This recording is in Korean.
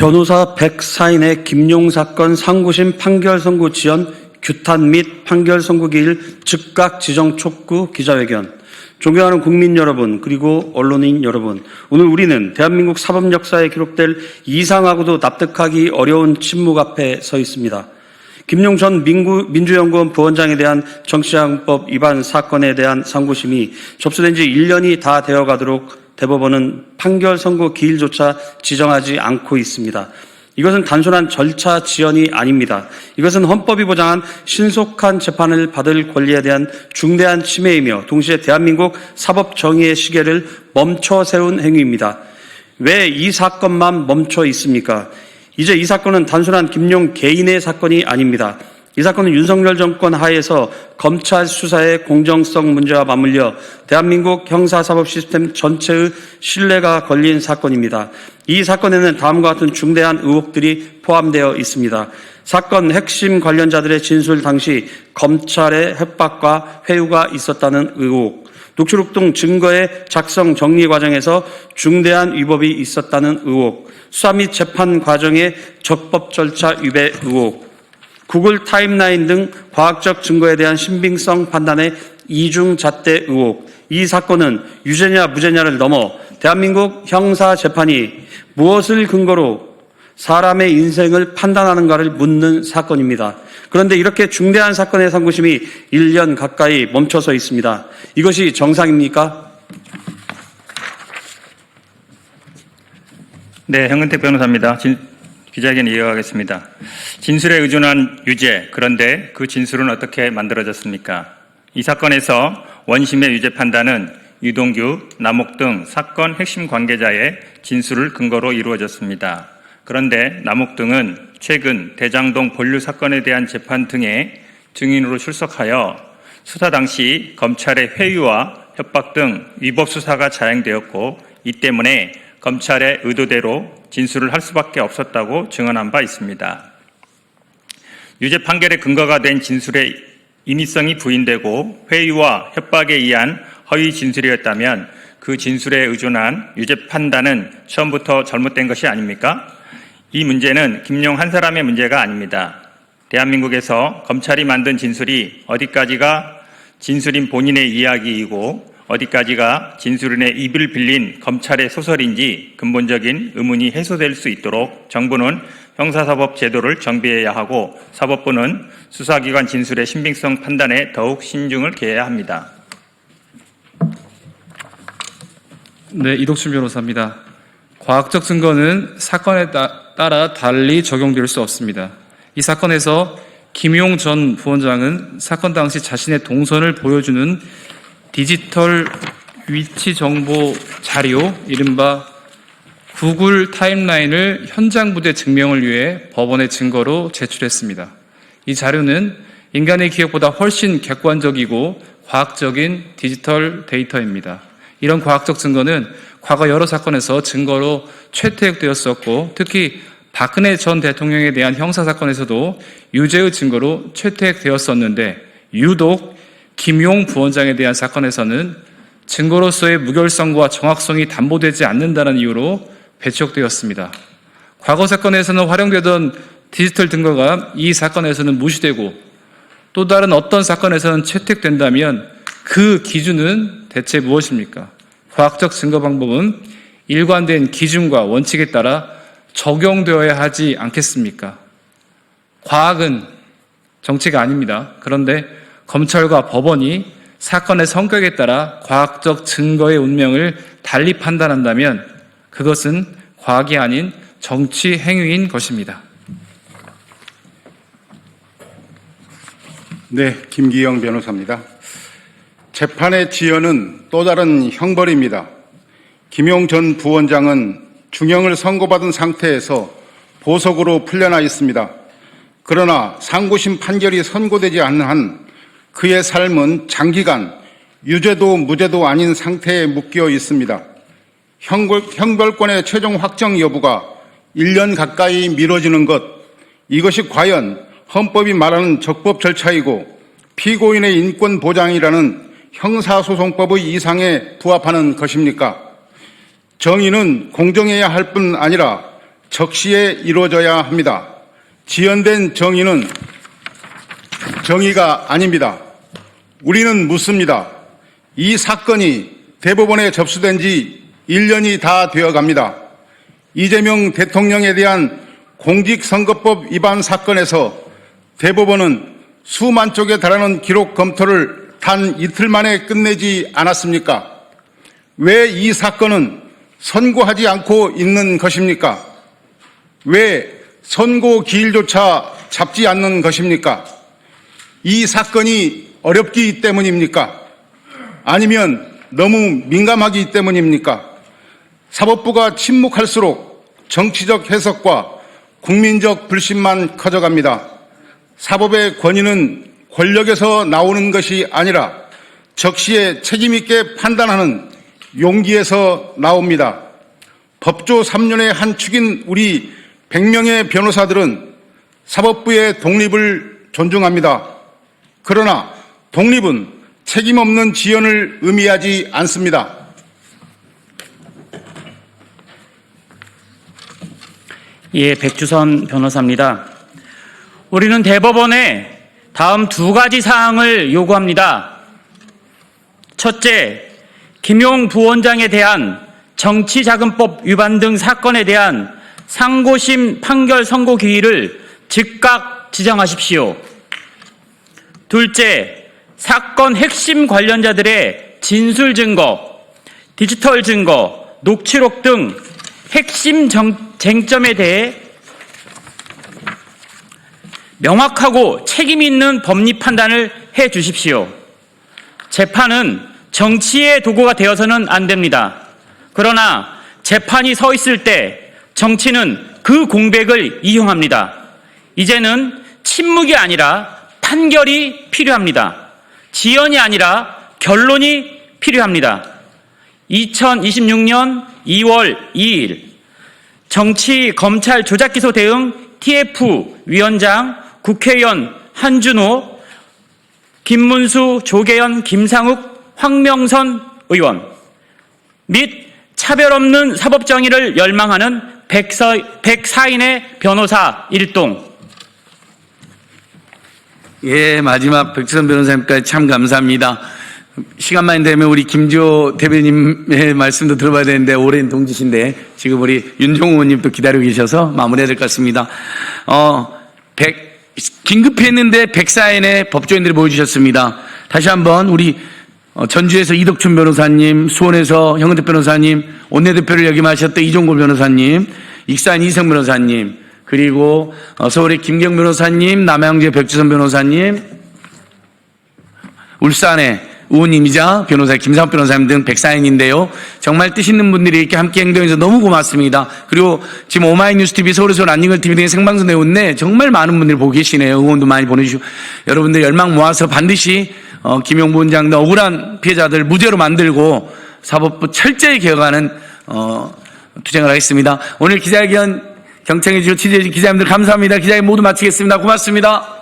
변호사 104인의 김용 사건 상고심 판결 선고 지연, 규탄 및 판결 선고 기일 즉각 지정 촉구 기자회견. 존경하는 국민 여러분, 그리고 언론인 여러분, 오늘 우리는 대한민국 사법 역사에 기록될 이상하고도 납득하기 어려운 침묵 앞에 서 있습니다. 김용 전 민주연구원 부원장에 대한 정치자금법 위반 사건에 대한 상고심이 접수된 지 1년이 다 되어가도록 대법원은 판결 선고 기일조차 지정하지 않고 있습니다. 이것은 단순한 절차 지연이 아닙니다. 이것은 헌법이 보장한 신속한 재판을 받을 권리에 대한 중대한 침해이며 동시에 대한민국 사법 정의의 시계를 멈춰 세운 행위입니다. 왜 이 사건만 멈춰 있습니까? 이제 이 사건은 단순한 김용 개인의 사건이 아닙니다. 이 사건은 윤석열 정권 하에서 검찰 수사의 공정성 문제와 맞물려 대한민국 형사사법 시스템 전체의 신뢰가 걸린 사건입니다. 이 사건에는 다음과 같은 중대한 의혹들이 포함되어 있습니다. 사건 핵심 관련자들의 진술 당시 검찰의 협박과 회유가 있었다는 의혹, 녹취록 등 증거의 작성 정리 과정에서 중대한 위법이 있었다는 의혹, 수사 및 재판 과정의 적법 절차 위배 의혹, 구글 타임라인 등 과학적 증거에 대한 신빙성 판단의 이중잣대 의혹. 이 사건은 유죄냐 무죄냐를 넘어 대한민국 형사재판이 무엇을 근거로 사람의 인생을 판단하는가를 묻는 사건입니다. 그런데 이렇게 중대한 사건의 상고심이 1년 가까이 멈춰서 있습니다. 이것이 정상입니까? 네, 현근택 변호사입니다. 기자회견 이어가겠습니다. 진술에 의존한 유죄, 그런데 그 진술은 어떻게 만들어졌습니까? 이 사건에서 원심의 유죄 판단은 유동규, 남욱 등 사건 핵심 관계자의 진술을 근거로 이루어졌습니다. 그런데 남욱 등은 최근 대장동 본류 사건에 대한 재판 등에 증인으로 출석하여 수사 당시 검찰의 회유와 협박 등 위법 수사가 자행되었고, 이 때문에 검찰의 의도대로 진술을 할 수밖에 없었다고 증언한 바 있습니다. 유죄 판결의 근거가 된 진술의 인위성이 부인되고 회유와 협박에 의한 허위 진술이었다면 그 진술에 의존한 유죄 판단은 처음부터 잘못된 것이 아닙니까? 이 문제는 김용 한 사람의 문제가 아닙니다. 대한민국에서 검찰이 만든 진술이 어디까지가 진술인 본인의 이야기이고 어디까지가 진술인의 입을 빌린 검찰의 소설인지 근본적인 의문이 해소될 수 있도록 정부는 형사사법 제도를 정비해야 하고 사법부는 수사기관 진술의 신빙성 판단에 더욱 신중을 기해야 합니다. 네, 이덕춘 변호사입니다. 과학적 증거는 사건에 따라 달리 적용될 수 없습니다. 이 사건에서 김용 전 부원장은 사건 당시 자신의 동선을 보여주는 디지털 위치 정보 자료, 이른바 구글 타임라인을 현장 부대 증명을 위해 법원에 증거로 제출했습니다. 이 자료는 인간의 기억보다 훨씬 객관적이고 과학적인 디지털 데이터입니다. 이런 과학적 증거는 과거 여러 사건에서 증거로 채택되었었고, 특히 박근혜 전 대통령에 대한 형사사건에서도 유죄의 증거로 채택되었었는데, 유독 김용 부원장에 대한 사건에서는 증거로서의 무결성과 정확성이 담보되지 않는다는 이유로 배척되었습니다. 과거 사건에서는 활용되던 디지털 증거가 이 사건에서는 무시되고 또 다른 어떤 사건에서는 채택된다면 그 기준은 대체 무엇입니까? 과학적 증거 방법은 일관된 기준과 원칙에 따라 적용되어야 하지 않겠습니까? 과학은 정치가 아닙니다. 그런데 검찰과 법원이 사건의 성격에 따라 과학적 증거의 운명을 달리 판단한다면 그것은 과학이 아닌 정치 행위인 것입니다. 네, 김기영 변호사입니다. 재판의 지연은 또 다른 형벌입니다. 김용 전 부원장은 중형을 선고받은 상태에서 보석으로 풀려나 있습니다. 그러나 상고심 판결이 선고되지 않는 한 그의 삶은 장기간 유죄도 무죄도 아닌 상태에 묶여 있습니다. 형벌권의 최종 확정 여부가 1년 가까이 미뤄지는 것, 이것이 과연 헌법이 말하는 적법 절차이고 피고인의 인권 보장이라는 형사소송법의 이상에 부합하는 것입니까? 정의는 공정해야 할 뿐 아니라 적시에 이루어져야 합니다. 지연된 정의는 정의가 아닙니다. 우리는 묻습니다. 이 사건이 대법원에 접수된 지 1년이 다 되어갑니다. 이재명 대통령에 대한 공직선거법 위반 사건에서 대법원은 수만 쪽에 달하는 기록 검토를 단 이틀 만에 끝내지 않았습니까? 왜 이 사건은 선고하지 않고 있는 것입니까? 왜 선고 기일조차 잡지 않는 것입니까? 이 사건이 어렵기 때문입니까? 아니면 너무 민감하기 때문입니까? 사법부가 침묵할수록 정치적 해석과 국민적 불신만 커져갑니다. 사법의 권위는 권력에서 나오는 것이 아니라 적시에 책임있게 판단하는 용기에서 나옵니다. 법조 3년의 한 축인 우리 100명의 변호사들은 사법부의 독립을 존중합니다. 그러나 독립은 책임 없는 지연을 의미하지 않습니다. 예, 백주선 변호사입니다. 우리는 대법원에 다음 두 가지 사항을 요구합니다. 첫째, 김용 부원장에 대한 정치자금법 위반 등 사건에 대한 상고심 판결 선고 기일을 즉각 지정하십시오. 둘째, 사건 핵심 관련자들의 진술 증거, 디지털 증거, 녹취록 등 핵심 쟁점에 대해 명확하고 책임 있는 법리 판단을 해 주십시오. 재판은 정치의 도구가 되어서는 안 됩니다. 그러나 재판이 서 있을 때 정치는 그 공백을 이용합니다. 이제는 침묵이 아니라 판결이 필요합니다. 지연이 아니라 결론이 필요합니다. 2026년 2월 2일 정치 검찰 조작기소 대응 TF 위원장 국회의원 한준호, 김문수, 조계현, 김상욱, 황명선 의원 및 차별 없는 사법정의를 열망하는 104인의 변호사 일동. 예, 마지막 백주선 변호사님까지 참 감사합니다. 시간만 되면 우리 김지호 대변인의 말씀도 들어봐야 되는데 오랜 동지신데 지금 우리 윤종호 의원님도 기다리고 계셔서 마무리해야 될 것 같습니다. 긴급히 했는데 104인의 법조인들이 모여주셨습니다. 다시 한번 우리 전주에서 이덕춘 변호사님, 수원에서 형은택 변호사님, 원내대표를 역임하셨던 이종골 변호사님, 익산 이성 변호사님, 그리고 서울의 김경 변호사님, 남양주의 백주선 변호사님, 울산의 의원님이자 변호사 김상욱 변호사님 등 104인인데요. 정말 뜻 있는 분들이 이렇게 함께 행동해서 너무 고맙습니다. 그리고 지금 오마이뉴스 TV, 서울에서 란닝걸 TV 등의 생방송 내용인데 정말 많은 분들이 보고 계시네요. 응원도 많이 보내주시고 여러분들 열망 모아서 반드시 김용 부원장 등 억울한 피해자들 무죄로 만들고 사법부 철저히 개혁하는 투쟁을 하겠습니다. 오늘 기자회견 경청해 주시고 취재해 주신 기자님들 감사합니다. 기자회견 모두 마치겠습니다. 고맙습니다.